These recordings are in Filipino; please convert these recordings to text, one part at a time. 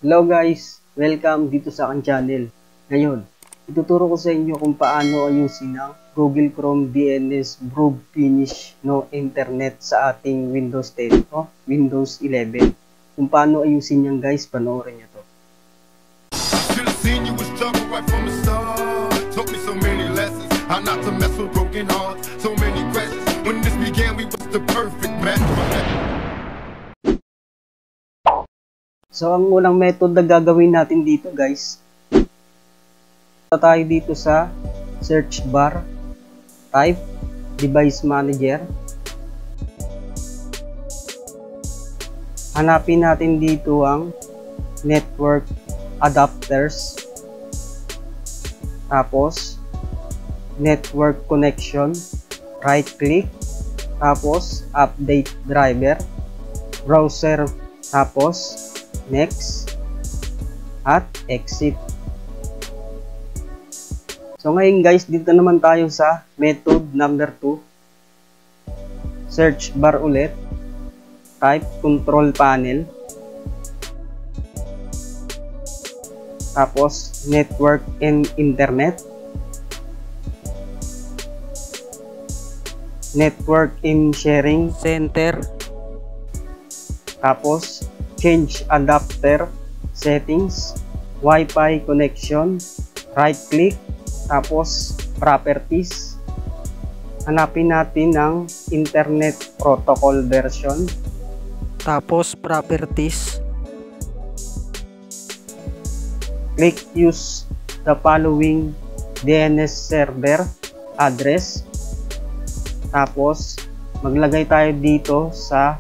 Hello guys, welcome dito sa aking channel. Ngayon, ituturo ko sa inyo kung paano ayusin ang Google Chrome DNS Groove Finish no internet sa ating Windows 10 o Windows 11. Kung paano ayusin yan guys, panoorin nyo to. So, ang unang method na gagawin natin dito guys, punta tayo dito sa search bar, type device manager. Hanapin natin dito ang network adapters. Tapos, network connection, right click. Tapos, update driver, browser, tapos, next, at exit. So ngayon guys, dito naman tayo sa method number 2. Search bar ulit, type control panel, tapos network and internet, network and sharing center, tapos change adapter settings, Wi-Fi connection, right click, tapos properties. Hanapin natin ang internet protocol version, tapos properties. Click use the following DNS server address. Tapos maglagay tayo dito sa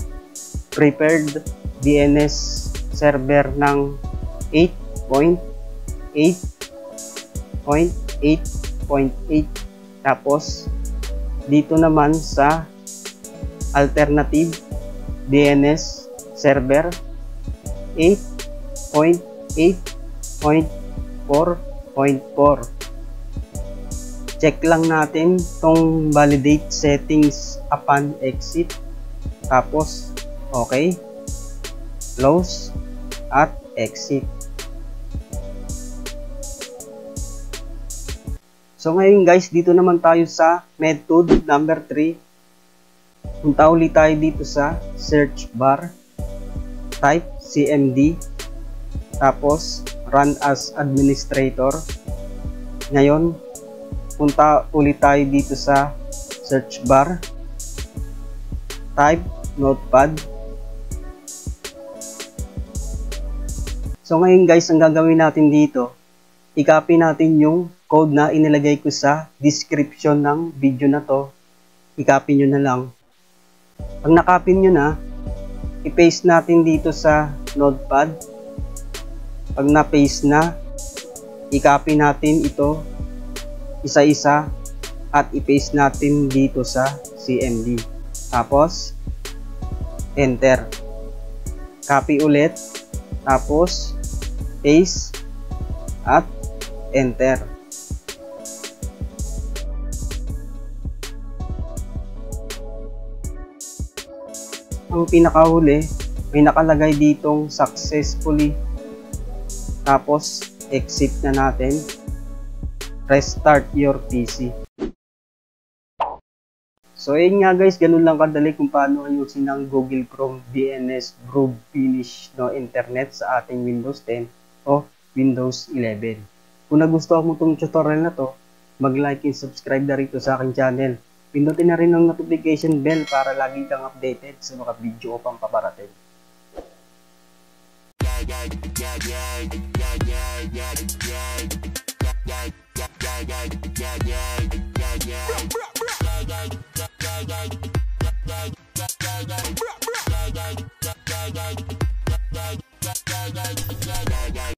prepared DNS server ng 8.8.8.8. Tapos dito naman sa alternative DNS server 8.8.4.4. Check lang natin tong validate settings upon exit. Tapos okay, close at exit. So ngayon guys, dito naman tayo sa method number 3. Punta ulit tayo dito sa search bar, type cmd, tapos run as administrator. Ngayon, punta ulit tayo dito sa search bar, type notepad. So ngayon guys, ang gagawin natin dito, i-copy natin yung code na inilagay ko sa description ng video na to. I-copy nyo na lang. Pag na-copy nyo na, i-paste natin dito sa notepad. Pag na-paste na, i-copy natin ito isa-isa at i-paste natin dito sa CMD. Tapos, enter. Copy ulit. Tapos, paste at enter. Ang pinakahuli, may nakalagay ditong successfully. Tapos, exit na natin. Restart your PC. So ayun nga guys, ganun lang kadali kung paano ayusin ang Google Chrome DNS Groove Finish no internet sa ating Windows 10 o Windows 11. Kung nagustuhan mo itong tutorial na to, mag-like and subscribe na rito sa aking channel. Pindutin na rin ang notification bell para lagi kang updated sa mga video ko pang paparating.